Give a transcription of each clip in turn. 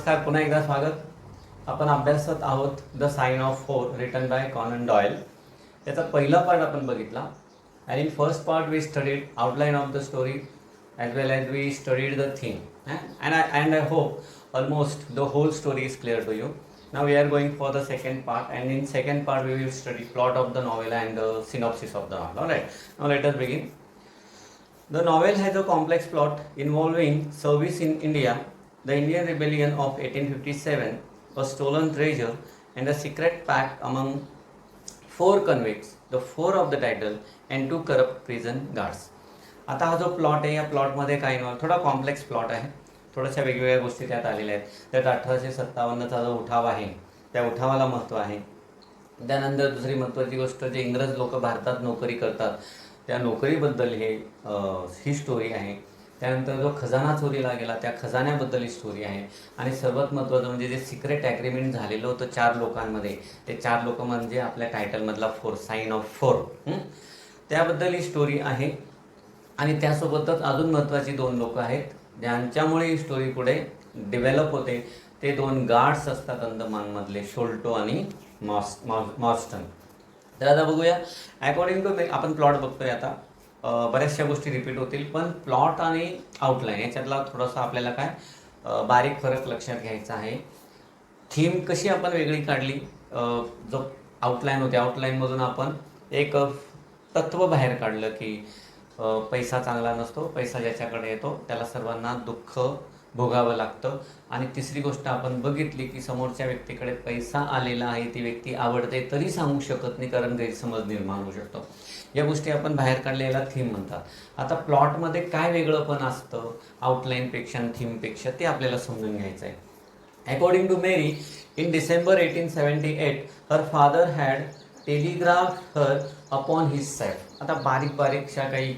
नमस्कार, पुन्हा एकदा स्वागत. आपण अभ्यासत आहोत the Sign of Four written by Conan Doyle. त्याचा पहिला पार्ट आपण बघितला. And in first part we studied outline of the story as well as we studied the theme, and I hope almost the whole story is clear to you. Now we are going for the second part, and in second part we will study plot of the novel and the synopsis of the novel. All right, now let us begin. The novel has a complex plot involving service in India, the Indian rebellion of 1857, a stolen treasure, and a secret pact among four convicts, the four of the title, and two corrupt prison guards. आता हा जो plot आहे या प्लॉटमध्ये काय involve, थोडा complex plot आहे, थोड्याशा वेगवेगळ्या गोष्टी त्यात आलेल्या आहेत. त्यात 1857चा जो उठाव आहे त्या उठावाला महत्त्व आहे. त्यानंतर दुसरी महत्त्वाची गोष्ट, जे इंग्रज लोक भारतात नोकरी करतात त्या नोकरीबद्दल ही स्टोरी आहे. त्यानंतर जो खजाना चोरीला गेला त्या खजान्याबद्दल ही स्टोरी आहे. आणि सर्वात महत्त्वाचं म्हणजे जे सिक्रेट ॲग्रीमेंट झालेलं होतं 4 लोकांमध्ये, ते 4 लोक म्हणजे आपल्या टायटलमधला फोर, साइन ऑफ फोर, त्याबद्दल ही स्टोरी आहे. आणि त्यासोबतच अजून महत्त्वाची 2 लोक आहेत ज्यांच्यामुळे ही स्टोरी पुढे डेव्हलप होते. ते 2 गार्ड्स असतात अंदमानमधले, शोल्टो आणि मॉर्स्टन. तर आता बघूया. अकॉर्डिंग टू आपण प्लॉट बघतोय आता. बऱ्याचशा गोष्टी रिपीट होतील, पण प्लॉट आणि आउटलाईन याच्यातला थोडासा आपल्याला काय बारीक फरक लक्षात घ्यायचा आहे. थीम कशी आपण वेगळी काढली, जो आउटलाईन होते आउटलाईनमधून आपण एक तत्त्व बाहेर काढलं की पैसा चांगला नसतो, पैसा ज्याच्याकडे येतो त्याला सर्वांना दुःख भोगावं लागतं. आणि तिसरी गोष्ट आपण बघितली की समोरच्या व्यक्तीकडे पैसा आलेला आहे, ती व्यक्ती आवडते तरी सांगू शकत नाही कारण गैरसमज निर्माण होऊ शकतो. या गोष्टी आपण बाहेर काढलेला थीम म्हणतात. आता प्लॉटमध्ये काय वेगळं पण असतं आउटलाईनपेक्षा आणि थीमपेक्षा, ते आपल्याला समजून घ्यायचं आहे. According to Mary, in December 1878 her father had telegraph her upon his self. आता बारीक बारीकशा काही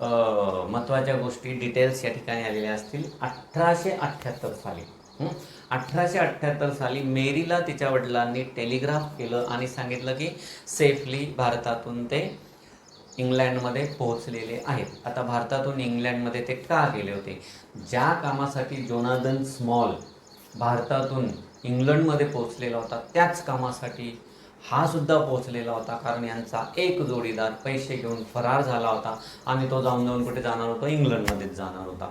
महत्त्वाच्या गोष्टी डिटेल्स या ठिकाणी आलेल्या असतील. 1878 साली 1878 साली मेरीला तिच्या वडिलांनी टेलिग्राफ केलं आणि सांगितलं की सेफली भारतातून ते इंग्लंडमध्ये पोहोचलेले आहेत. आता भारतातून इंग्लंडमध्ये ते का गेले होते? ज्या कामासाठी जोनाथन स्मॉल भारतातून इंग्लंडमध्ये पोहोचलेला होता त्याच कामासाठी हा सुद्धा पोहोचलेला होता. कारण यांचा एक जोडीदार पैसे घेऊन फरार झाला होता आणि तो जाऊन कुठे जाणार होता? इंग्लंडमध्येच जाणार होता.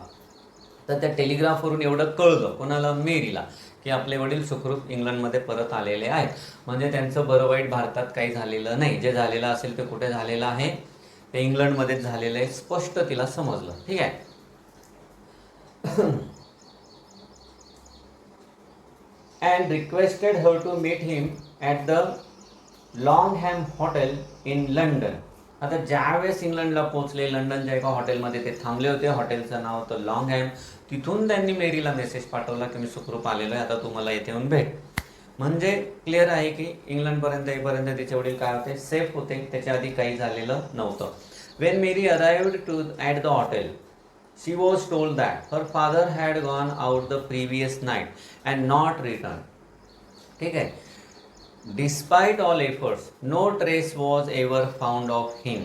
तर त्या टेलिग्राफवरून एवढं कळलं कोणाला? मेरीला, की आपले वडील सुखरूप इंग्लंडमध्ये परत आलेले आहेत. म्हणजे त्यांचं बरं वाईट भारतात काही झालेलं नाही. जे झालेलं असेल ते कुठे झालेलं आहे? ते इंग्लंडमध्येच झालेलं आहे. स्पष्ट तिला समजलं. ठीक आहे. And requested her to meet him at the Langham hotel in London. आता ज्यावेळेस इंग्लंडला पोहोचले, लंडनच्या एका हॉटेलमध्ये ते थांबले होते. हॉटेलचं नाव होतं लॉंगहॅम. तिथून त्यांनी मेरीला मेसेज पाठवला की मी सुखरूप आलेलो आहे, आता तू मला येथे येऊन भेट. म्हणजे क्लिअर आहे की इंग्लंडपर्यंत येईपर्यंत तिचे वडील काय होते? सेफ होते. त्याच्या आधी काही झालेलं नव्हतं. When Mary arrived at the hotel, she was told that her father had gone out the previous night and not return. ठीक आहे. Despite all efforts, no trace was ever found of him.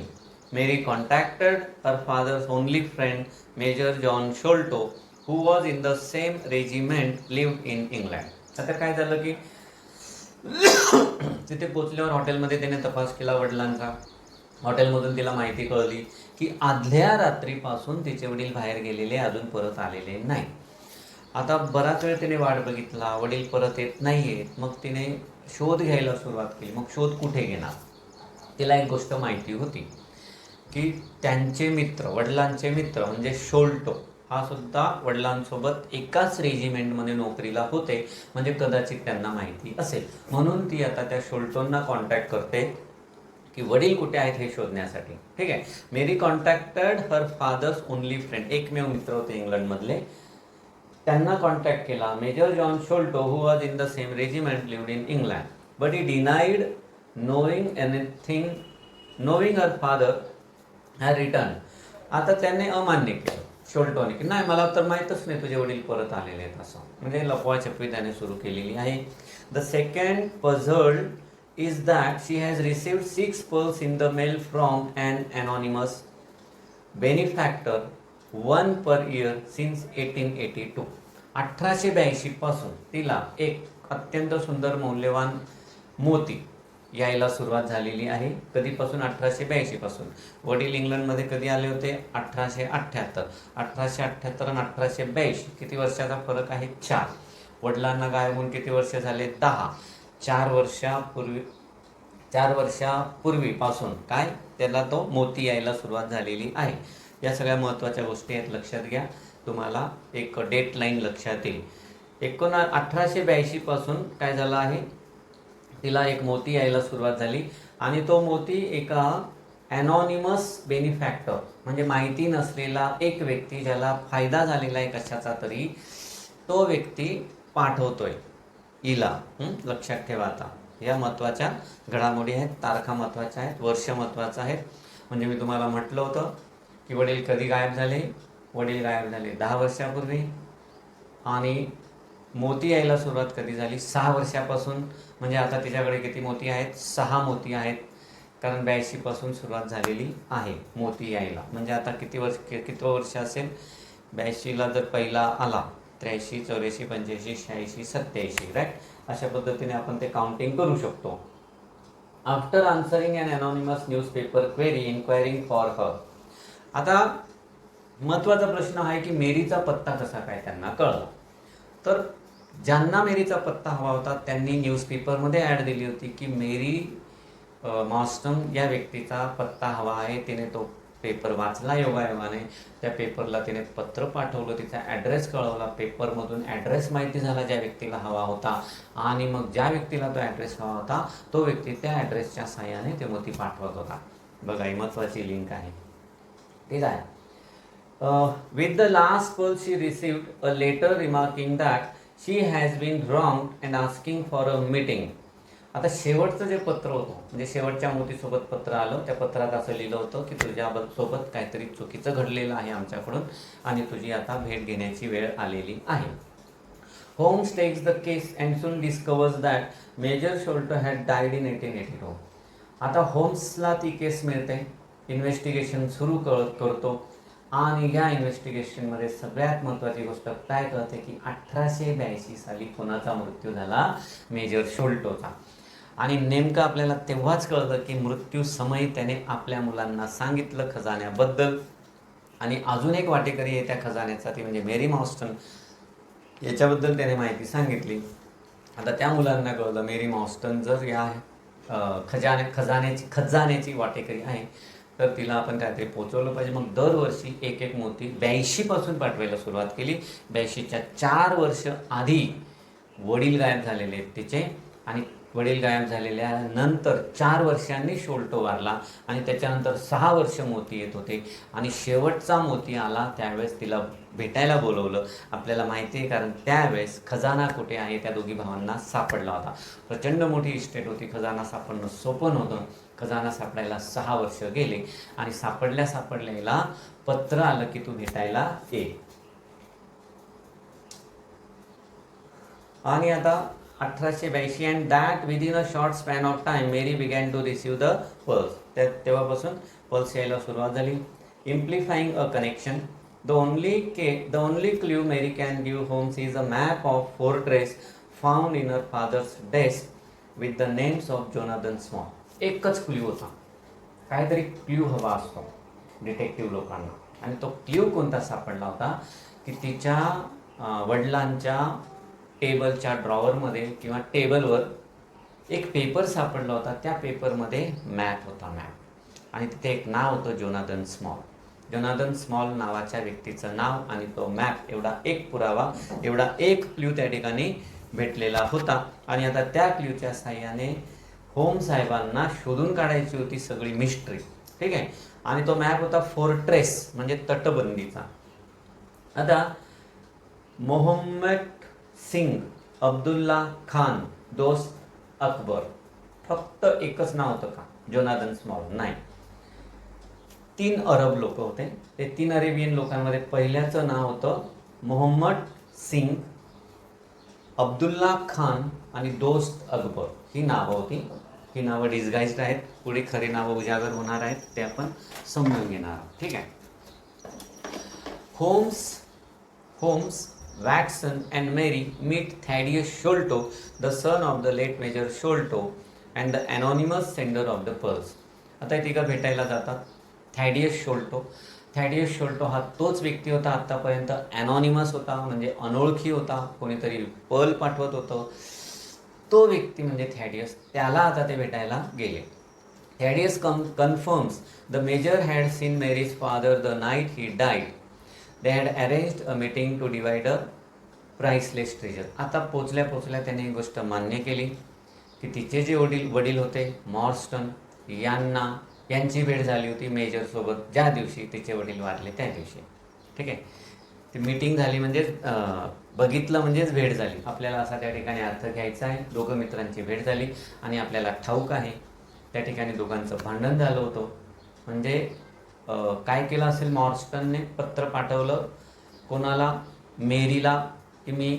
Mary contacted her father's only friend, Major John Sholto, who was in the same regiment, lived in England. आता काय झालं की तिथे पोचल्यावर हॉटेलमध्ये त्याने तपास केला वडिलांचा. हॉटेलमधून तिला माहिती कळली की आदल्या रात्रीपासून तिचे वडील बाहेर गेलेले, अजून परत आलेले नाही. आता बराच वेळ तिने वाट बघितला, वडील परत येत नाही आहेत. मग तिने शोध घ्यायला सुरुवात केली. मग शोध कुठे घेणार? तिला एक गोष्ट माहिती होती की त्यांचे मित्र, वडिलांचे मित्र म्हणजे शोल्टो, हा सुद्धा वडिलांसोबत एकाच रेजिमेंटमध्ये नोकरीला होते. म्हणजे कदाचित त्यांना माहिती असेल. म्हणून ती आता त्या शोल्टोंना कॉन्टॅक्ट करते की वडील कुठे आहेत हे शोधण्यासाठी. ठीक आहे. Mary contacted her father's only friend, एकमेव मित्र होते इंग्लंडमधले, त्यांना कॉन्टॅक्ट केला. Major John Sholto, who was in the same regiment, lived in England, but he denied knowing anything, knowing her father had return. आता त्याने अमान्य केलं शोल्टोने की नाही, मला तर माहीतच नाही तुझे वडील परत आलेले आहेत, असं म्हणजे लपवाछपवी त्याने सुरू केलेली आहे. The second puzzle is that she has received 6 pearls in the mail from an anonymous benefactor, 1 per year since 1882. 1882 पासून तिला एक अत्यंत सुंदर मौल्यवान मोती यायला सुरुवात झालेली आहे. कधीपासून? 1882 पासून. वडील इंग्लंडमध्ये कधी आले होते? 1878. 1878 आणि 1882 किती वर्षाचा फरक आहे? 4. वडिलांना गायब होऊन किती वर्ष झाले? 10. 4 वर्षापूर्वीपासून काय त्याला तो मोती यायला सुरुवात झालेली आहे. या सगळ्या महत्त्वाच्या गोष्टी आहेत, लक्षात घ्या. तुम्हाला एक डेट लाईन लक्षात येईल. 1882 पासून काय झालं आहे? तिला एक मोती यायला सुरुवात झाली आणि तो मोती एका ॲनॉनिमस बेनिफॅक्टर म्हणजे माहिती नसलेला एक व्यक्ती, ज्याला फायदा झालेला आहे कशाचा तरी, तो व्यक्ती पाठवतोय हिला. लक्षात ठेवा. आता या महत्त्वाच्या घडामोडी आहेत, तारखा महत्त्वाच्या आहेत, वर्ष महत्त्वाचं आहे. म्हणजे मी तुम्हाला म्हटलं होतं की वडील कधी गायब झाले? वडील गायब झाले 10 वर्षापूर्वी. आणि मोती यायला सुरुवात कधी झाली? 6 वर्षापासून. म्हणजे आता तिच्याकडे किती मोती आहेत? 6 मोती आहेत. कारण 82 पासून सुरुवात झालेली आहे मोती यायला. म्हणजे आता किती वर्ष असेल? 82ला जर पहिला आला 83, 84, 85, 86, 87, राईट. अशा पद्धतीने आपण ते काउंटिंग करू शकतो. After answering an anonymous newspaper query inquiring for her. आता महत्त्वाचा प्रश्न आहे की मेरीचा पत्ता कसा काय त्यांना कळला? तर ज्यांना मेरीचा पत्ता हवा होता त्यांनी न्यूजपेपरमध्ये ॲड दिली होती की मेरी मॉस्टन या व्यक्तीचा पत्ता हवा आहे. तिने तो पेपर वाचला योगायोगाने. त्या पेपरला तिने पत्र पाठवलं, तिचा ॲड्रेस कळवला, पेपरमधून ॲड्रेस माहिती झाला ज्या व्यक्तीला हवा होता. आणि मग ज्या व्यक्तीला तो ॲड्रेस हवा होता तो व्यक्ती त्या ॲड्रेसच्या साहाय्याने ते मोती पाठवत होता. बघा, ही महत्त्वाची लिंक आहे. ठीक आहे. With the last poll she received a letter remarking that she has been wronged and asking for a meeting. आता शेवटचं जे पत्र होतं म्हणजे शेवटच्या मोतीसोबत पत्र आलं, त्या पत्रात असं लिहिलं होतं की तुझ्यासोबत काहीतरी चुकीचं घडलेलं आहे आमच्याकडून आणि तुझी आता भेट घेण्याची वेळ आलेली आहे. Holmes takes the case and soon discovers that Major Sholto had died in 1882. आता होम्सला ती केस मिळते, इन्व्हेस्टिगेशन सुरू करतो आणि या इन्व्हेस्टिगेशनमध्ये सगळ्यात महत्त्वाची गोष्ट काय कळते की 1882 साली कोणाचा मृत्यू झाला? मेजर शोल्टोचा. आणि नेमकं आपल्याला तेव्हाच कळतं की मृत्यू समय त्याने आपल्या मुलांना सांगितलं खजान्याबद्दल. आणि अजून एक वाटेकरी आहे त्या खजान्याचा, ती म्हणजे मेरी मॉस्टन. याच्याबद्दल त्याने माहिती सांगितली. आता त्या मुलांना कळलं मेरी मॉस्टन जर या खजान्याची वाटेकरी आहे तर तिला आपण काहीतरी पोचवलं पाहिजे. मग दरवर्षी एक एक मोती 82 पासून पाठवायला सुरुवात केली. 82च्या 4 वर्ष आधी वडील गायब झालेले आहेत तिचे आणि वडील गायब झालेल्या नंतर 4 वर्षांनी शोल्टो वारला आणि त्याच्यानंतर 6 वर्ष मोती येत होते आणि शेवटचा मोती आला त्यावेळेस तिला भेटायला बोलवलं. आपल्याला माहिती आहे कारण त्यावेळेस खजाना कुठे आहे त्या दोघी भावांना सापडला होता. प्रचंड मोठी इस्टेट होती, खजाना सापडणं सोपं नव्हतं. खजाना सापडायला 6 वर्ष गेले आणि सापडल्याला पत्र आलं की तू भेटायला ये. आणि आता 1882 and that within a short span of time Mary began to receive the pearls. तेव्हापासून पल्स यायला सुरुवात झाली. Implying a connection. The only clue Mary can give Holmes is a map of fortress found in her father's desk with the names of Jonathan Small. एकच clue होता, काहीतरी clue हवा असतो detective लोकांना. आणि तो क्ल्यू कोणता सापडला होता की तिच्या वडिलांच्या टेबलच्या ड्रॉवरमध्ये किंवा टेबलवर एक पेपर सापडला होता. त्या पेपरमध्ये मॅप होता, मॅप. आणि तिथे एक नाव होतं जोनाथन स्मॉल. जोनाथन स्मॉल नावाच्या व्यक्तीचं नाव आणि तो मॅप, एवढा एक पुरावा, एवढा एक क्ल्यू त्या ठिकाणी भेटलेला होता. आणि आता त्या क्ल्यूच्या साहाय्याने होम साहेबांना शोधून काढायची होती सगळी मिस्ट्री. ठीक आहे. आणि तो मॅप होता फोर्ट्रेस म्हणजे तटबंदीचा. आता मोहम्मद सिंग, अब्दुल्ला खान, दोस्त अकबर, फक्त एकच नाव होतं का जोनाथन स्मॉल? नाही. 3 अरब लोक होते. ते 3 अरेबियन लोकांमध्ये पहिल्याचं नाव होतं मोहम्मद सिंग, अब्दुल्ला खान आणि दोस्त अकबर. ही नावं होती. ही नावं डिस्गाइज्ड आहेत. पुढे खरी नावं उजागर होणार आहेत, ते आपण समजून घेणार आहोत. ठीक आहे. Holmes Watson and Mary meet Thaddeus Sholto, the son of the late Major Sholto and the anonymous sender of the pearls. आता हे तिघं भेटायला जातात. थॅडियस शोल्टो. थॅडियस शोल्टो हा तोच व्यक्ती होता आत्तापर्यंत अनॉनिमस होता, म्हणजे अनोळखी होता, कोणीतरी पर्ल पाठवत होतं. तो व्यक्ती म्हणजे थॅडियस, त्याला आता ते भेटायला गेले. थॅडियस confirms the major had seen Mary's father the night he died. They had arranged a meeting to divide a priceless treasure. आता पोचल्या त्याने एक गोष्ट मान्य केली की तिचे जे वडील होते मॉर्स्टन यांची भेट झाली होती मेजरसोबत ज्या दिवशी तिचे वडील वारले त्या दिवशी. ठीक आहे, ती मीटिंग झाली म्हणजेच बघितलं म्हणजेच भेट झाली. आपल्याला असा त्या ठिकाणी अर्थ घ्यायचा आहे. दोघं मित्रांची भेट झाली आणि आपल्याला ठाऊक आहे त्या ठिकाणी दोघांचं भांडण झालं होतं. म्हणजे काय केलं असेल, मॉर्स्टनने पत्र पाठवलं कोणाला, मेरीला, की मी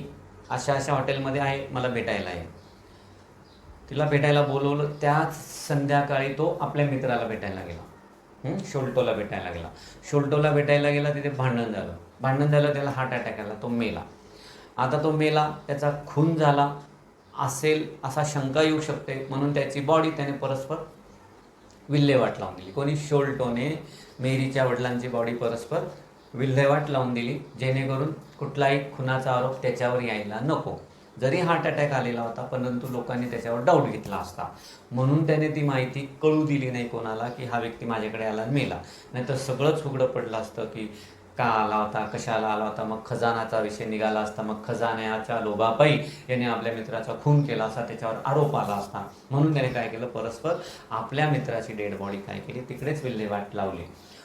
अशा हॉटेलमध्ये आहे, मला भेटायला आहे. तिला भेटायला बोलवलं. त्याच संध्याकाळी तो आपल्या मित्राला भेटायला गेला, शोल्टोला भेटायला गेला. तिथे भांडण झालं, त्याला हार्ट अटॅक आला, तो मेला. आता तो मेला, त्याचा खून झाला असेल असा शंका येऊ शकते, म्हणून त्याची बॉडी त्याने परस्पर विल्हेवाट लावून दिली. कोणी? शोल्टोने मेरीच्या वडिलांची बॉडी परस्पर विल्हेवाट लावून दिली, जेणेकरून कुठलाही खुनाचा आरोप त्याच्यावर यायला नको. जरी हार्ट अटॅक आलेला होता, परंतु लोकांनी त्याच्यावर डाऊट घेतला असता, म्हणून त्याने ती माहिती कळू दिली नाही कोणाला की हा व्यक्ती माझ्याकडे आला आणि मेला. नाहीतर सगळंच उघडं पडलं असतं की का आला होता, कशाला आला होता. मग खजानाचा विषय निघाला असता, मग खजान्याच्या लोभापायी याने आपल्या मित्राचा खून केला असता, त्याच्यावर आरोप आला असता. म्हणून त्याने काय केलं, परस्पर आपल्या मित्राची डेड बॉडी काय केली, तिकडेच विल्हेवाट लावली.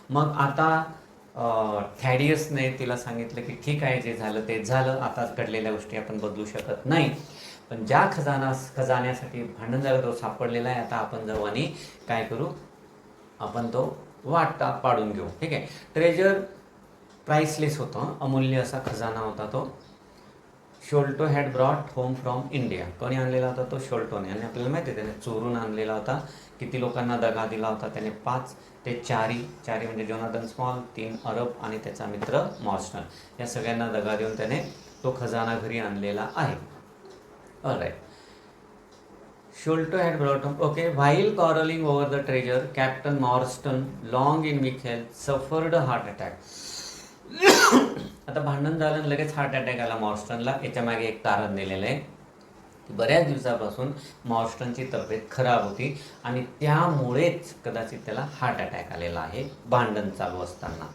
मग आता थॅडियसने तिला सांगितलं की ठीक आहे, जे झालं ते झालं, आता घडलेल्या गोष्टी आपण बदलू शकत नाही, पण ज्या खजान्यासाठी भांडण झालं तो सापडलेला आहे. आता आपण जाऊ आणि काय करू, आपण तो वाटा पाडून घेऊ. ठीक आहे. ट्रेजर प्राइसलेस होतं, अमूल्य असा खजाना होता तो. Sholto had brought home from India. कोणी आणलेला होता? तो शोल्टोने. आणि आपल्याला माहिती आहे त्याने चोरून आणलेला होता. किती लोकांना दगा दिला होता त्याने? 5 ते 4 म्हणजे जोनाथन स्मॉल, 3 अरब आणि त्याचा मित्र मॉर्स्टन, या सगळ्यांना दगा देऊन त्याने तो खजाना घरी आणलेला आहे. All right. Sholto had brought home. Okay, while quarreling over the treasure, Captain Morstan, long in weak health, suffered a heart attack. आता भांडण झालं लगेच हार्ट अटॅक आला मॉर्स्टनला. याच्या मागे एक कारण दिलेलं आहे की बऱ्याच दिवसापासून मॉर्स्टनची तब्येत खराब होती आणि त्यामुळेच कदाचित त्याला हार्ट अटॅक आलेला आहे भांडण चालू असताना.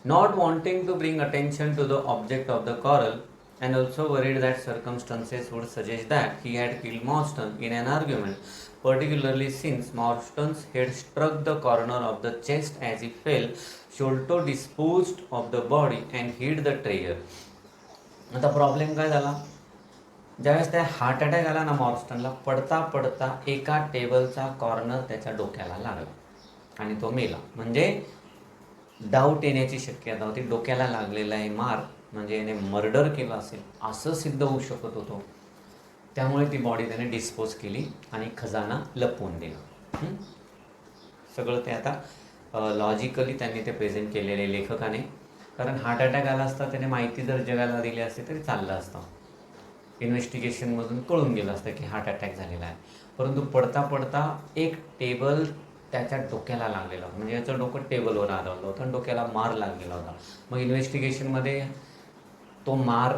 Not wanting to bring attention to the object of the quarrel and also worried that circumstances would suggest that he had killed Morstan in an argument, particularly since Morstan's head struck the corner of the chest as he fell, Sholto disposed of the body and hid the treasure. आता problem काय झाला, ज्यावेळेस त्या heart attack आला ना मॉर्स्टनला, पडता पडता एका टेबलचा कॉर्नर त्याच्या डोक्याला लागला आणि तो मेला. म्हणजे डाऊट येण्याची शक्यता होती, डोक्याला लागलेला आहे मार म्हणजे याने मर्डर केला असेल असं सिद्ध होऊ शकत होतं. त्यामुळे ती बॉडी त्याने डिस्पोज केली आणि खजाना लपवून दिला. सगळं ते आता लॉजिकली त्यांनी ते प्रेझेंट केलेले लेखकाने. कारण हार्ट अटॅक आला असता त्याने माहिती जर जगाला दिली असते तरी चाललं असतं, इन्व्हेस्टिगेशनमधून कळून गेलं असतं की हार्ट अटॅक झालेला आहे. परंतु पडता पडता एक टेबल त्याच्या डोक्याला लागलेला होता, म्हणजे याचं डोकं टेबलवर आदळलं होतं आणि डोक्याला मार लागलेला होता. मग इन्व्हेस्टिगेशनमध्ये तो मार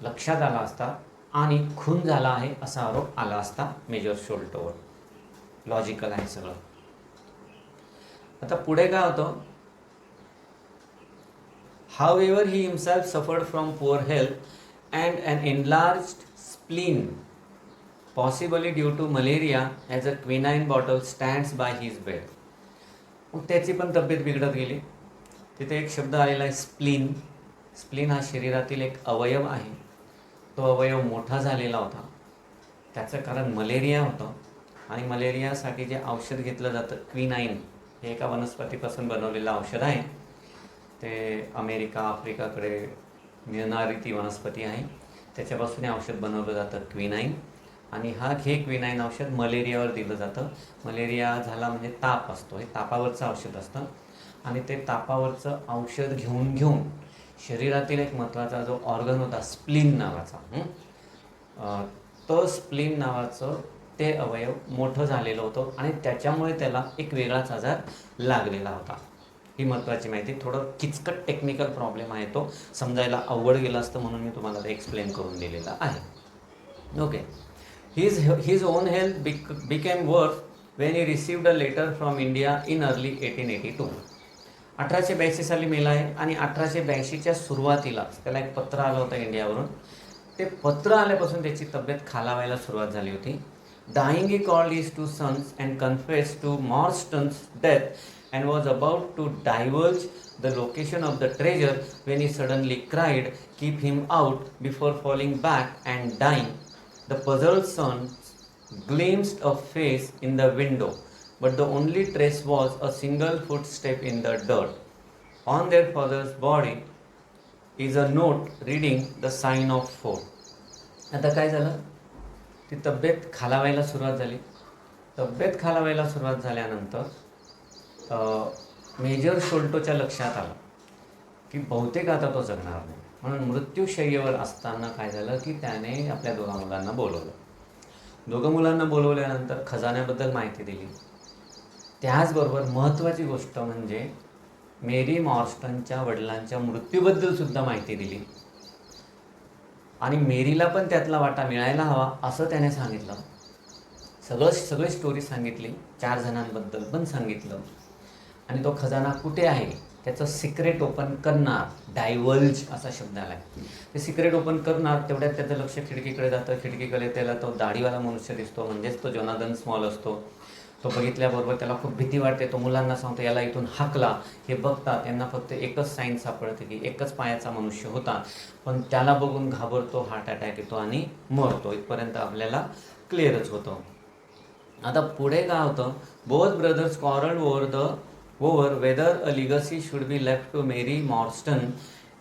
लक्षात आला असता आणि खून झाला आहे असा आरोप आला असता मेजर शोल्टोवर. लॉजिकल आहे सगळं. आता पुढे काय होतं, However, he himself suffered from poor health and an enlarged spleen, possibly due to malaria, as a quinine bottle stands by his bed. मग त्याची पण तब्येत बिघडत गेली. तिथे एक शब्द आलेला आहे स्प्लीन. स्प्लीन हा शरीरातील एक अवयव आहे. तो अवयव मोठा झालेला होता. त्याचं कारण मलेरिया होतं आणि मलेरियासाठी जे औषध घेतलं जातं क्विनाईन, हे एका वनस्पतीपासून बनवलेलं औषध आहे. ते अमेरिका आफ्रिकाकडे मिळणारी ती वनस्पती आहे. त्याच्यापासून हे औषध बनवलं जातं क्विनाईन. आणि हे क्विनाईन औषध मलेरियावर दिलं जातं. मलेरिया झाला म्हणजे ताप असतो, हे तापावरचं औषध असतं. आणि ते तापावरचं औषध घेऊन शरीरातील एक महत्त्वाचा जो ऑर्गन होता स्प्लीन नावाचा, तो स्प्लीन नावाचं ते अवयव मोठं झालेलं होतं आणि त्याच्यामुळे त्याला एक वेगळाच आजार लागलेला होता. ही महत्त्वाची माहिती. थोडं किचकट टेक्निकल प्रॉब्लेम आहे, तो समजायला अवघड गेलं असतं म्हणून मी तुम्हाला ते एक्सप्लेन करून दिलेला आहे. Okay. His own health became worse when he received a letter from India in early 1882. 1882 साली मेला आहे आणि 1882च्या सुरुवातीलाच त्याला एक पत्र आलं होतं इंडियावरून. ते पत्र आल्यापासून त्याची तब्येत खालावायला सुरुवात झाली होती. Dying, he called his two sons and confessed to Marston's death and was about to divulge the location of the treasure when he suddenly cried, "Keep him out," before falling back and dying. The puzzled sons glimpsed a face in the window, but the only trace was a single footstep in the dirt. On their father's body is a note reading the sign of 4. आता काय झालं? ती तब्येत खालावायला सुरुवात झाली. तब्येत खालावायला सुरुवात झाल्यानंतर मेजर शोल्टोच्या लक्षात आलं की बहुतेक आता तो जगणार नाही. म्हणून मृत्यूशय्येवर असताना काय झालं की त्याने आपल्या दोघा मुलांना बोलवलं. दोघं मुलांना बोलवल्यानंतर खजान्याबद्दल माहिती दिली. त्याचबरोबर महत्त्वाची गोष्ट म्हणजे मेरी मॉर्स्टनच्या वडिलांच्या मृत्यूबद्दल सुद्धा माहिती दिली आणि मेरीला पण त्यातला वाटा मिळायला हवा असं त्याने सांगितलं. सगळी स्टोरी सांगितली. 4 जणांबद्दल पण सांगितलं आणि तो खजाना कुठे आहे त्याचं सिक्रेट ओपन करणार. डायव्हल्ज असा शब्द आला आहे. ते सिक्रेट ओपन करणार तेवढ्यात त्याचं लक्ष खिडकीकडे जातं. खिडकीकडे त्याला तो दाढीवाला मनुष्य दिसतो, म्हणजेच तो जोनाथन स्मॉल असतो. तो बघितल्याबरोबर त्याला खूप भीती वाटते. तो मुलांना सांगतो याला इथून हाकला. हे बघतात, यांना फक्त एकच साईन सापडते की एकच पायाचा मनुष्य होता, पण त्याला बघून घाबरतो, हार्ट अटॅक येतो आणि मरतो. इथपर्यंत आपल्याला क्लिअरच होतं. आता पुढे काय होतं, both brothers quarreled over whether a legacy should be left to Mary Morstan,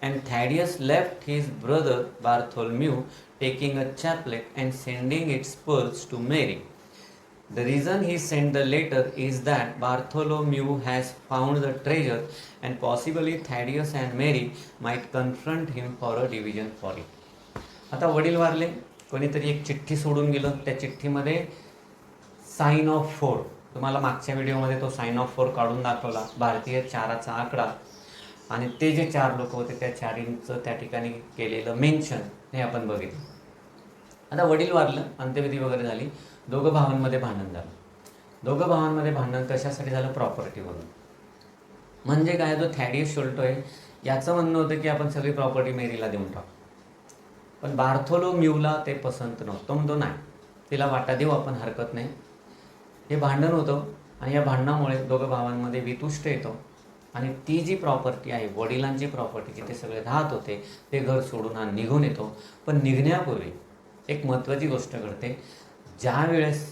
and Thaddeus left his brother Bartholomew, taking a chaplet and sending its pearls to Mary. The reason he sent the letter is that Bartholomew has found the treasure and possibly Thaddeus and Mary might confront him for a division for it. आता वडील वारले, कोणीतरी एक चिठ्ठी सोडून गेलं. त्या चिठ्ठीमध्ये sign of 4, तुम्हाला मागच्या व्हिडिओमध्ये तो साइन ऑफ 4 काढून दाखवला, भारतीय 4चा आकडा, आणि ते जे 4 लोक होते त्या 4चं त्या ठिकाणी केलेलं मेन्शन हे आपण बघितलं. आता वडील वारलं, अंत्यविधी वगैरे झाली. दोघं भावांमध्ये भांडण झालं. दोघं भावांमध्ये भांडण कशासाठी झालं? प्रॉपर्टीवरून. म्हणजे काय, जो थॅडियस शोल्टो आहे याचं म्हणणं होतं की आपण सगळी प्रॉपर्टी मेरीला देऊन टाकू, पण बार्थोलोम्यूला ते पसंत नव्हतं. तो म्हणतो नाही, तिला वाटा देऊ आपण, हरकत नाही. हे भांडण होतं आणि या भांडणामुळे दोघं भावांमध्ये वितुष्ट येतो आणि ती जी प्रॉपर्टी आहे, वडिलांची प्रॉपर्टी, जिथे सगळे राहत होते, ते घर सोडून हा निघून येतो. पण निघण्यापूर्वी एक महत्त्वाची गोष्ट घडते. ज्या वेळेस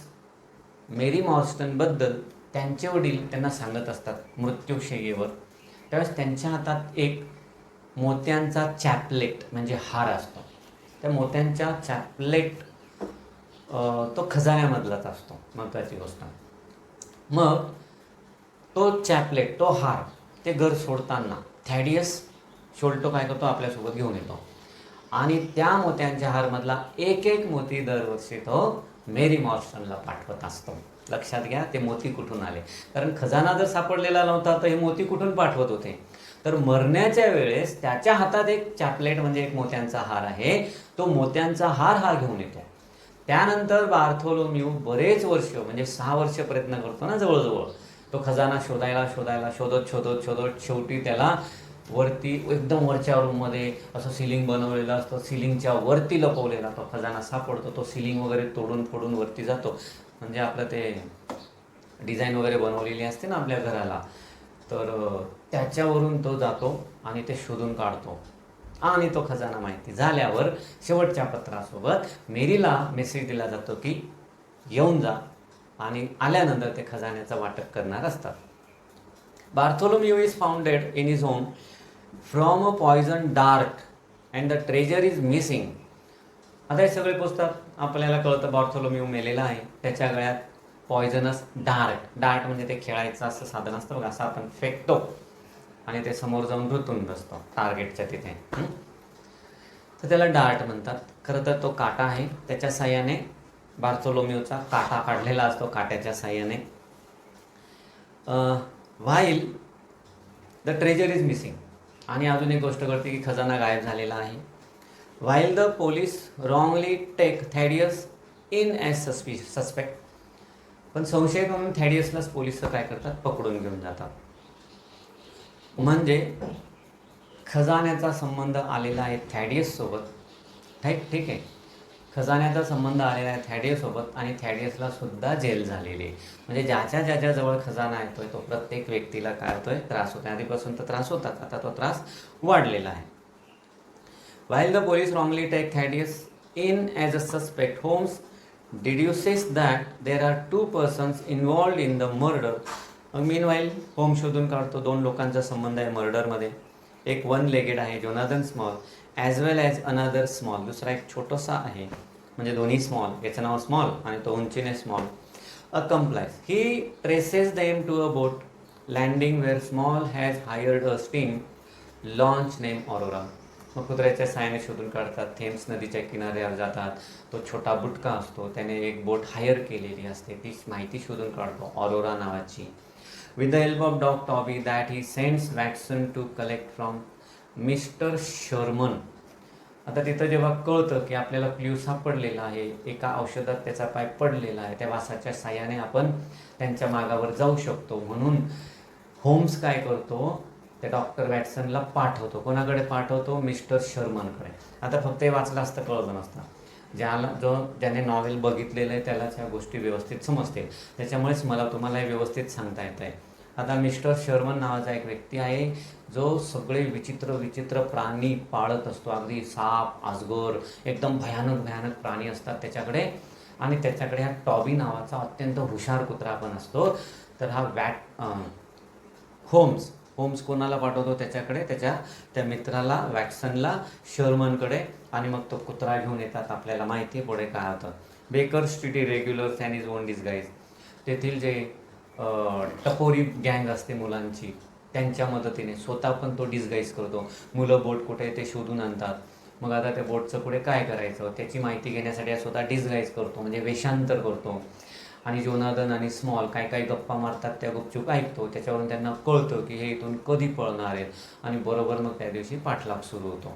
मेरी मॉर्स्टनबद्दल त्यांचे वडील त्यांना सांगत असतात मृत्यूशय्येवर, त्यावेळेस त्यांच्या हातात एक मोत्यांचा चॅपलेट म्हणजे हार असतो. त्या मोत्यांच्या चॅपलेट तो खजान्यामधलाच असतो, महत्त्वाची गोष्ट. मग तो चॅपलेट, तो हार, ते घर सोडताना थॅडियस शोल्टो काय करतो, आपल्यासोबत घेऊन येतो आणि त्या मोत्यांच्या हारमधला एक मोती दरवर्षी तो मेरी मॉर्स्टनला पाठवत असतो. लक्षात घ्या ते मोती कुठून आले, कारण खजाना जर सापडलेला नव्हता तर हे मोती कुठून पाठवत होते. तर मरण्याच्या वेळेस त्याच्या हातात एक चॅपलेट म्हणजे एक मोत्यांचा हार आहे. तो मोत्यांचा हार हा घेऊन येतो. त्यानंतर बार्थोलोम्यू बरेच वर्ष म्हणजे 6 वर्ष प्रयत्न करतो ना जवळजवळ, तो खजाना शोधत शेवटी त्याला वरती एकदम वरच्या रूममध्ये असं सिलिंग बनवलेलं असतं, सिलिंगच्या वरती लपवलेला तो खजाना सापडतो. तो सिलिंग वगैरे तोडून फोडून वरती जातो, म्हणजे आपलं ते डिझाईन वगैरे बनवलेली असते ना आपल्या घराला, तर त्याच्यावरून तो जातो आणि ते शोधून काढतो आणि तो खजाना माहिती झाल्यावर शेवटच्या पत्रासोबत मेरीला मेसेज दिला जातो की येऊन जा, आणि आल्यानंतर ते खजान्याचं वाटप करणार असतात. Bartholomew is founded in his home from a poison dart and the treasure is missing. आता हे सगळे पुस्तक आपल्याला कळतं बार्थोलोम्यू मेलेला आहे. त्याच्या गळ्यात पॉयझनस डार्ट म्हणजे ते खेळायचं असं साधन असतं बघा, असं आपण फेकतो आणि ते समोर जाऊन रुतून बसतो टार्गेटच्या तिथे. तर त्याला डार्ट म्हणतात. खरं तर तो काटा आहे, त्याच्या साह्याने बार्थोलोम्यूचा काटा काढलेला असतो काट्याच्या साह्याने. While the treasure is missing, आणि अजून एक गोष्ट घडते की खजाना गायब झालेला आहे. While the police wrongly take Thaddeus in as suspect, पण संशयित म्हणून थॅडियसलाच पोलीस काय करतात, पकडून घेऊन जातात. म्हणजे खजान्याचा संबंध आलेला आहे थॅडियससोबत. ठीक आहे, खजान्याचा संबंध आलेला आहे थॅडियससोबत, आणि थॅडियसला सुद्धा जेल झालेली आहे. म्हणजे ज्याच्याजवळ खजाना येतोय तो प्रत्येक व्यक्तीला काय होतोय, त्रास होतोय. आधीपासून तर त्रास होतात, आता तो त्रास वाढलेला आहे. While the police wrongly take Thaddeus in as a suspect, Holmes deduces that there are two persons involved in the murder. Meanwhile, Holmes शोधून काढतो 2 लोकांचा संबंध आहे मर्डरमध्ये. एक वन लेगेड आहे Jonathan Small, as well as another small, दुसरा एक छोटासा आहे, म्हणजे दोन्ही स्मॉल, याचं नाव स्मॉल आणि तो उंचीने small. Accomplice. He traces them to a boat landing where Small has hired a steam launch name Aurora. मग कुत्र्याच्या साहाय्याने शोधून काढतात. थेम्स नदीच्या किनाऱ्यावर जातात. तो छोटा बुटका असतो, त्याने एक बोट हायर केलेली असते, ती माहिती शोधून काढतो ऑरोरा नावाची. With the help of dog Toby that he sends Watson to collect from mister Sherman. आता तिथं जेव्हा कळतं की आपल्याला क्ल्यू सापडलेला आहे, एका औषधात त्याचा पाय पडलेला आहे, त्या वासाच्या साह्याने आपण त्यांच्या मागावर जाऊ शकतो, म्हणून होम्स काय करतो, त्या डॉक्टर वॅटसनला पाठवतो. कोणाकडे पाठवतो, मिस्टर शर्मनकडे. आता फक्त हे वाचलं असतं कळलं नसतं. ज्याने नॉव्हेल बघितलेलं आहे त्यालाच ह्या गोष्टी व्यवस्थित समजतील, त्याच्यामुळेच मला तुम्हाला हे व्यवस्थित सांगता येत आहे. आता मिस्टर शर्मन नावाचा एक व्यक्ती आहे जो सगळे विचित्र प्राणी पाळत असतो. अगदी साप, अजगर, एकदम भयानक प्राणी असतात त्याच्याकडे, आणि त्याच्याकडे हा टॉबी नावाचा अत्यंत हुशार कुत्रा पण असतो. तर हा होम्स कोणाला पाठवतो, त्याच्याकडे, त्या मित्राला वॅटसनला, शर्मनकडे, आणि मग तो कुत्रा घेऊन येतात. आपल्याला माहिती पुढे काय होतं. Baker Street Irregulars and is own disguise. तेथील जे टपोरी गँग असते मुलांची, त्यांच्या मदतीने स्वतः पण तो डिस्गाईज करतो. मुलं बोट कुठे ते शोधून आणतात. मग आता त्या बोटचं पुढे काय करायचं त्याची माहिती घेण्यासाठी स्वतः डिस्गाईज करतो, म्हणजे वेषांतर करतो. आणि जोनाथन आणि स्मॉल काय गप्पा मारतात त्या गुपचूप ऐकतो. त्याच्यावरून त्यांना कळतं की हे इथून कधी पळणार आहेत, आणि बरोबर मग त्या दिवशी पाठलाग सुरू होतो.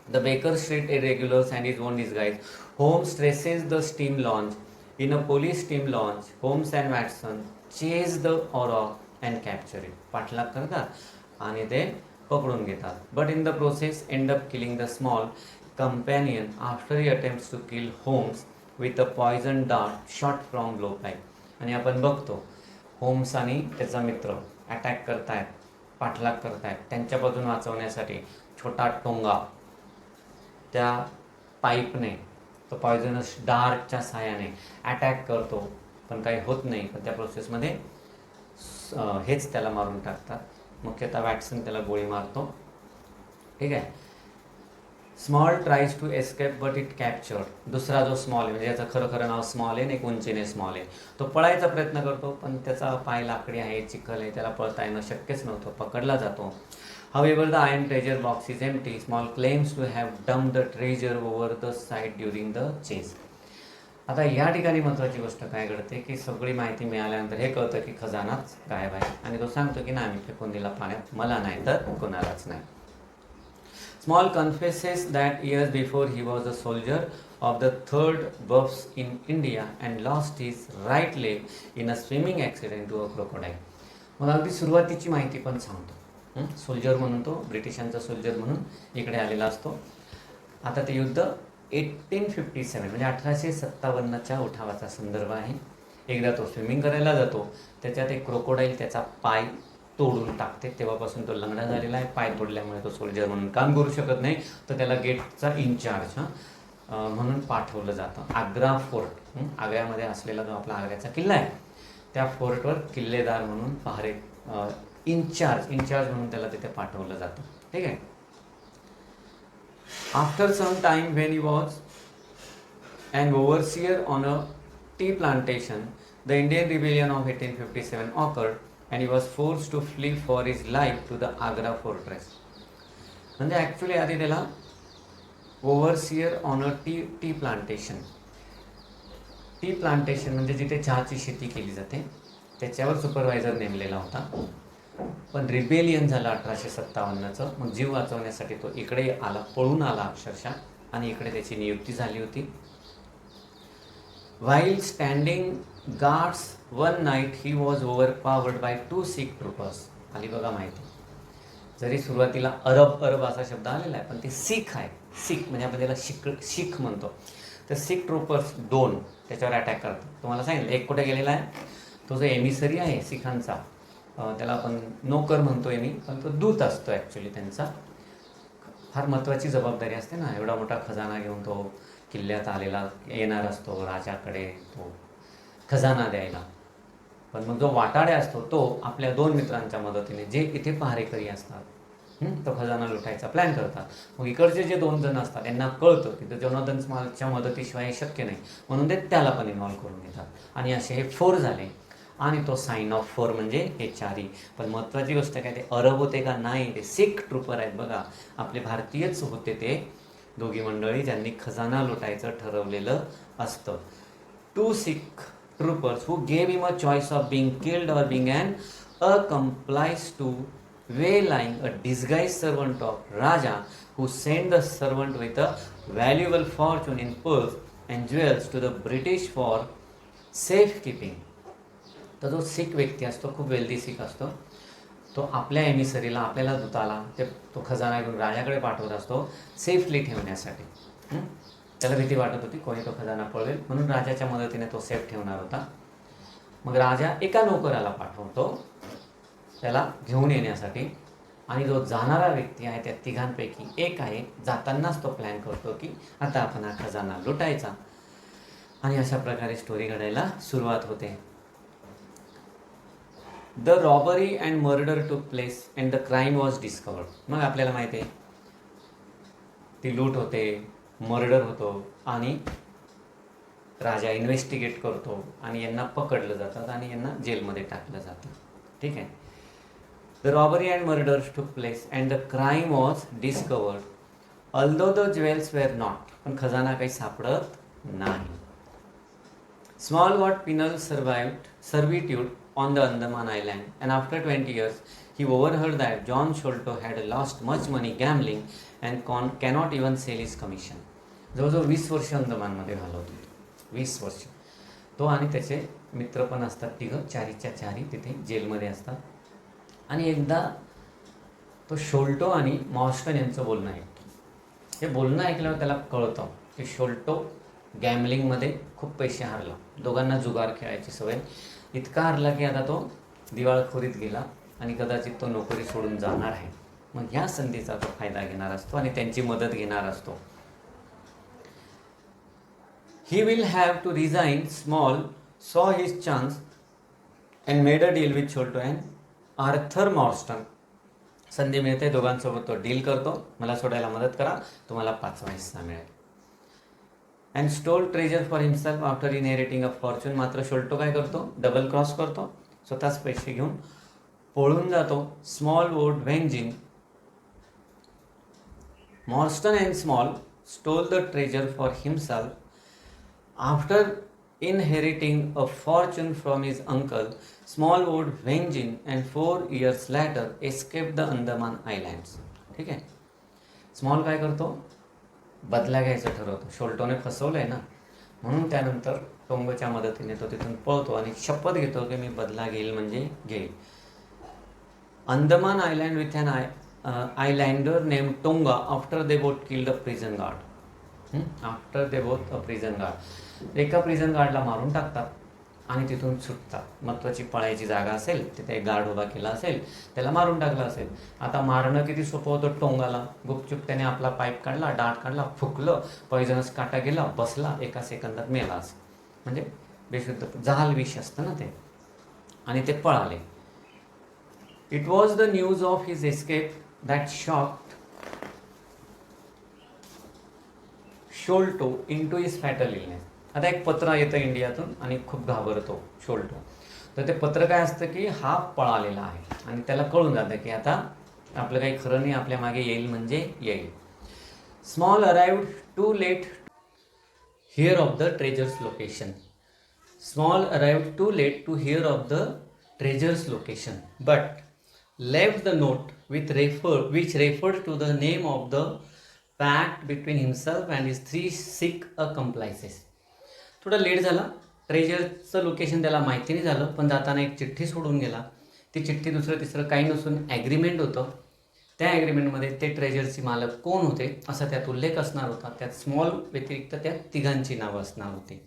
The Baker Street Irregulars and is own disguise. Holmes traces the steam launch. In a police steam launch, Holmes and Watson chase the Aurora and capture it. पाठलाग करतात आणि ते पकडून घेतात. But in the process end up killing the Small companion after he attempts to kill Holmes with a poison dart shot from blowpipe. आणि आपण बघतो homes आणि त्याचा मित्र अटॅक करतायत, पाठलाग करतायत. त्यांच्यापासून वाचवण्यासाठी छोटा टोंगा त्या पाईपने, तो पॉयझनस डार्टच्या साह्याने अटॅक करतो, पण काही होत नाही. पण त्या प्रोसेसमध्ये हेच त्याला मारून टाकतात. मुख्यतः वॅटसन त्याला गोळी मारतो. ठीक आहे. Small tries to escape but it captured. दुसरा जो स्मॉल आहे, म्हणजे याचं खरं नाव स्मॉल आहे, एक उंचीने स्मॉल आहे, तो पळायचा प्रयत्न करतो, पण त्याचा पाय लाकडी आहे, चिखल आहे, त्याला पळता येणं शक्यच नव्हतं, पकडला जातो. However, the iron treasure box is empty. Small claims to have dumped the treasure over the side during the chase. आता या ठिकाणी महत्त्वाची गोष्ट काय घडते की सगळी माहिती मिळाल्यानंतर हे कळतं की खजानाच गायब आहे, आणि तो सांगतो की नाही, मी फेकून दिला पाण्यात, मला नाही तर कोणालाच नाही. Small confesses that years before he was a soldier of the 3rd Buffs in India and lost his right leg in a swimming accident to a crocodile. मग अगदी सुरुवातीची माहिती पण सांगतो. सोल्जर म्हणून, तो ब्रिटिशांचा सोल्जर म्हणून इकडे आलेला असतो. आता ते युद्ध 1857 म्हणजे 1857च्या उठावाचा संदर्भ आहे. एकदा तो स्विमिंग करायला जातो, त्याच्यात एक क्रोकोडाईल त्याचा पाय तोडून टाकते. तेव्हापासून तो लंगडा झालेला आहे. पाय तोडल्यामुळे तो सोल्जर म्हणून काम करू शकत नाही, तर त्याला गेटचा इन्चार्ज म्हणून पाठवलं जातं. आग्रा फोर्ट, आग्र्यामध्ये असलेला जो आपला आग्र्याचा किल्ला आहे, त्या फोर्टवर किल्लेदार म्हणून पहारे इन्चार्ज म्हणून त्याला तिथे पाठवलं जातं. ठीक आहे. After some time when he was an overseer on a tea plantation, the Indian rebellion of 1857 occurred and he was force to flee for his life to the Agra fortress. म्हणजे ॲक्च्युली आधी त्याला overseer on a tea plantation म्हणजे जिथे चहाची शेती केली जाते त्याच्यावर सुपरवायझर नेमलेला होता. पण रिबेलियन झालं 1857चं. मग जीव वाचवण्यासाठी तो इकडे आला, पळून आला अक्षरशः, आणि इकडे त्याची नियुक्ती झाली होती. While standing guards one night he was overpowered by 2 Sikh troopers. आली बघा माहिती. जरी सुरुवातीला अरब असा शब्द आलेला आहे, पण ते सिख आहे. सिख म्हणजे आपण त्याला शीख म्हणतो. तर सिख ट्रुपर्स 2 त्याच्यावर अटॅक करतात. तुम्हाला सांगितलं एक कुठे गेलेला आहे, तो जो एमिसरी आहे सिखांचा, त्याला आपण नोकर म्हणतोय मी, पण तो दूत असतो ॲक्च्युली त्यांचा. फार महत्त्वाची जबाबदारी असते ना, एवढा मोठा खजाना घेऊन तो किल्ल्यात आलेला येणार असतो राजाकडे तो खजाना द्यायला. पण मग जो वाटाडे असतो तो आपल्या 2 मित्रांच्या मदतीने, जे इथे पहारेकरी असतात, तो खजाना लुटायचा प्लॅन करतात. मग इकडचे जे 2 जण असतात त्यांना कळतं की तो जोनाथन स्मॉलच्या मदतीशिवाय शक्य नाही, म्हणून ते त्याला पण इन्व्हॉल्व करून घेतात. आणि असे हे 4 झाले. आणि तो साइन ऑफ 4 म्हणजे हे 4ही. पण महत्त्वाची गोष्ट काय, ते अरब होते का नाही, ते सिख ट्रुपर आहेत बघा. आपले भारतीयच होते ते दोघी मंडळी, ज्यांनी खजाना लुटायचं ठरवलेलं असतं. 2 Sikh troopers who gave him a choice of being killed or being an accomplice to waylaying a disguised servant of Raja, who sent the servant with a valuable fortune in pearls and jewels to the British for safekeeping. तर जो सिख व्यक्ती असतो, खूप wealthy Sikh असतो, तो आपल्या एमिसरीला, आपल्याला दूताला तो खजाना घेऊन राजाकडे पाठवत असतो सेफली ठेवण्यासाठी. त्याला भीती वाटत होती कोणी तो खजाना पळवेल, म्हणून राजाच्या मदतीने तो सेफ ठेवणार होता. मग राजा एका नोकराला पाठवतो त्याला घेऊन येण्यासाठी. आणि जो जाणारा व्यक्ती आहे त्या तिघांपैकी एक आहे. जातानाच तो प्लॅन करतो की आता आपण हा खजाना लुटायचा. आणि अशा प्रकारे स्टोरी घडायला सुरुवात होते. द रॉबरी अँड मर्डर टूक place and the crime was discovered. मग आपल्याला माहिती आहे ती लूट होते, मर्डर होतो, आणि राजा इन्व्हेस्टिगेट करतो आणि यांना पकडलं जातात आणि यांना जेलमध्ये टाकलं जातं. ठीक आहे. The robbery and murders took place and the crime was discovered although the jewels were not. पण खजाना काही सापडत नाही. Small got penal servitude on the Andaman island and after 20 years he overheard that John Sholto had lost much money gambling and cannot even sell his commission. जवळजवळ 20 वर्ष अंदमानमध्ये घालवतो. 20 वर्ष तो आणि त्याचे मित्र पण असतात तिघं, 4च्या 4 तिथे जेलमध्ये असतात. आणि एकदा तो शोल्टो आणि मॉर्स्टन यांचं बोलणं ऐकतो. हे बोलणं ऐकल्यावर त्याला कळतं की शोल्टो गॅमलिंगमध्ये खूप पैसे हारला. दोघांना जुगार खेळायची सवय. इतका हारला की आता तो दिवाळखोरीत गेला आणि कदाचित तो नोकरी सोडून जाणार आहे. मग ह्या संधीचा तो फायदा घेणार असतो आणि त्यांची मदत घेणार असतो. He will have to resign. Small saw his chance and made a deal with Sholto and Arthur Morstan. संधी मिळते, दोघांसोबत तो डील करतो. मला सोडायला मदत करा, तुम्हाला 5वा हिस्सा मिळेल. And stole treasure for himself after inheriting a fortune. मात्र शोल्टो काय करतो, डबल क्रॉस करतो, स्वतःच पैसे घेऊन पळून जातो. Small vowed avenging. Morstan and Small stole the treasure for himself after inheriting a fortune from his uncle. Smallwood Vengin and 4 years later escaped the Andaman Islands. ठीक आहे. स्मॉल काय करतो, बदला घ्यायचं ठरवतो. शोल्टोने फसवलं आहे ना, म्हणून त्यानंतर टोंगच्या मदतीने तो तिथून पळतो आणि शपथ घेतो की मी बदला घेईल म्हणजे घेईल. Andaman island with an islander name Tonga after they both killed a prison guard. After they both a prison guard. एका प्रिझन गार्डला मारून टाकतात आणि तिथून सुटतात. महत्त्वाची पळायची जागा असेल, तिथे एक गार्ड उभा केला असेल, त्याला मारून टाकलं असेल. आता मारणं किती सोपं होतं टोंगाला. गुपचूप त्याने आपला पाईप काढला, डाट काढला, फुकलं, पॉयझनस काटा गेला, बसला, एका सेकंदात मेला. असं म्हणजे बेशुद्ध जहाल विष असतं ना ते. आणि ते पळाले. It was the news of his escape that shocked Sholto into his fatal illness. आता एक पत्र येतं इंडियातून आणि खूप घाबरतो शोल्टो. तर ते पत्र काय असतं की हा पळालेला आहे आणि त्याला कळून जातं की आता आपलं काही खरं नाही, आपल्या मागे येईल म्हणजे येईल. Small arrived too late hear of the treasure's location. Small arrived too late to hear of the treasure's location but left the note which referred to the name of the pact between himself and his three sick accomplices. थोडं late झाला, ट्रेजरचं location त्याला माहिती नाही झालं, पण जाताना एक चिठ्ठी सोडून गेला. ती चिठ्ठी दुसरं तिसरं काही नसून ॲग्रीमेंट होतं. त्या ॲग्रीमेंटमध्ये ते ट्रेजरचे मालक कोण होते असा त्यात उल्लेख असणार होता. त्यात स्मॉल व्यतिरिक्त त्यात तिघांची नावं असणार होती.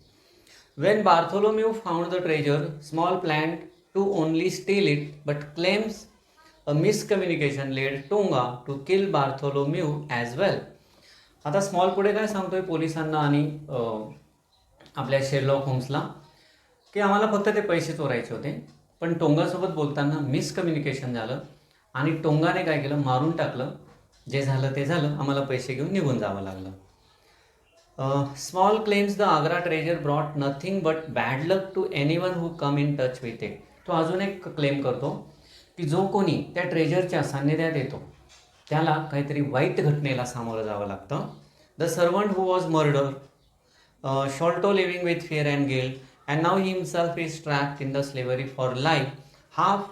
When Bartholomew found the treasure, Small plan to only steal it but claims a miscommunication led Tonga to kill Bartholomew as well. आता स्मॉल पुढे काय सांगतोय पोलिसांना आणि आपल्या शेरलॉक होम्सला की आम्हाला फक्त ते पैसे चोरायचे होते, पण टोंगासोबत बोलताना मिसकम्युनिकेशन झालं आणि टोंगाने काय केलं, मारून टाकलं. जे झालं ते झालं, आम्हाला पैसे घेऊन निघून जावं लागलं. Small claims the Agra treasure brought nothing but bad luck to anyone who come in touch with it. तो अजून एक क्लेम करतो की जो कोणी त्या ट्रेजरच्या सान्निध्यात येतो त्याला काहीतरी वाईट घटनेला सामोरं जावं लागतं. The servant who was murder, Sholto living with fear and guilt, and now he himself is trapped in the slavery for life. Half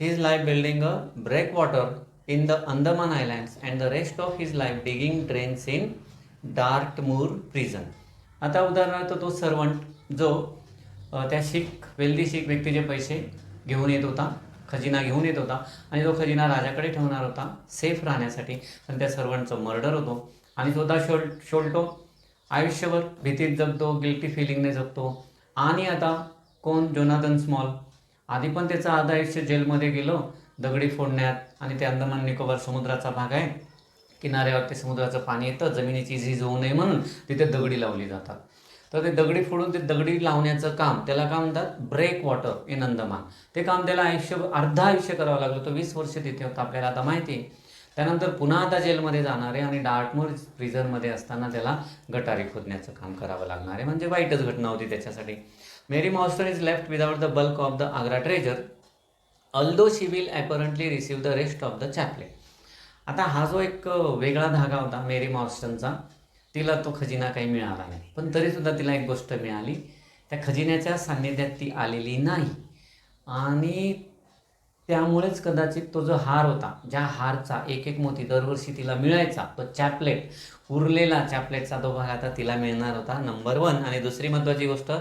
his life building a breakwater in the Andaman Islands, and the rest of his life digging drains in Dartmoor prison. आता उदाहरणार्थ तो servant जो त्या wealthy शीख व्यक्तीचे पैसे घेऊन येत होता, खजिना घेऊन येत होता आणि तो खजिना राजाकडे ठेवणार होता सेफ राहण्यासाठी, पण त्या सर्वंटचं मर्डर होतो आणि स्वतः शोल्टो आयुष्यभर भीतीत जगतो, गिल्टी फिलिंगने जगतो. आणि आता कोण, जोनाथन स्मॉल, आधी पण त्याचं अर्ध आयुष्य जेलमध्ये गेलं दगडी फोडण्यात. आणि ते अंदमान निकोबार समुद्राचा भाग आहे, किनाऱ्यावर ते समुद्राचं पाणी येतं, जमिनीची झीज होऊ नये म्हणून तिथे दगडी लावली जातात. तर ते दगडी फोडून ते दगडी लावण्याचं काम, त्याला काय म्हणतात, ब्रेक वॉटर इन अंदमान. ते काम त्याला अर्ध आयुष्य करावं लागलं. तो 20 वर्ष तिथे होता, आपल्याला आता माहिती आहे. त्यानंतर पुन्हा आता जेलमध्ये जाणार आहे आणि डार्टमूर प्रिझनमध्ये असताना त्याला गटारी खोदण्याचं काम करावं लागणार आहे. म्हणजे वाईटच घटना होती त्याच्यासाठी. Mary Morstan is left without the bulk of the Agra treasure, although she will apparently receive the rest of the chaplet. आता हा जो एक वेगळा धागा होता मेरी मॉस्टनचा, तिला तो खजिना काही मिळाला नाही, पण तरीसुद्धा तिला एक गोष्ट मिळाली, त्या खजिन्याच्या सान्निध्यात ती आलेली नाही. आणि त्यामुळेच कदाचित तो जो हार होता, ज्या हारचा एक एक मोती दरवर्षी तिला मिळायचा, तो चॅपलेट, उरलेला चॅपलेटचा तो भाग आता तिला मिळणार होता. नंबर 1. आणि दुसरी महत्त्वाची गोष्ट,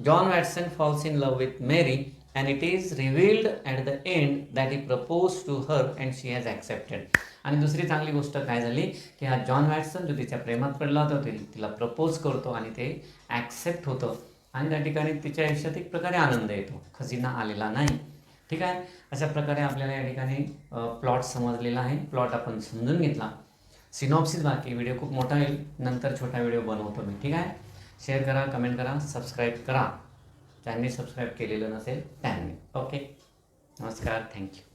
John Watson falls in love with Mary and it is revealed at the end that he propose to her and she has accepted. आणि दुसरी चांगली गोष्ट काय झाली की हा जॉन वॅटसन जो तिच्या प्रेमात पडला होता, तिला प्रपोज करतो आणि ते ॲक्सेप्ट होतं आणि त्या ठिकाणी तिच्या आयुष्यात एक प्रकारे आनंद येतो. खजिना आलेला नाही. ठीक आहे. अशा प्रकारे आपल्याला या ठिकाणी प्लॉट समजलेला आहे. प्लॉट आपण समजून घेतला. सिनॉप्सिस बाकी, व्हिडिओ खूप मोठा होईल, नंतर छोटा व्हिडिओ बनवतो मी. ठीक आहे. शेअर करा, कमेंट करा, सबस्क्राईब करा, ज्यांनी सबस्क्राईब केलेलं नसेल त्यांनी. ओके, नमस्कार, थँक्यू.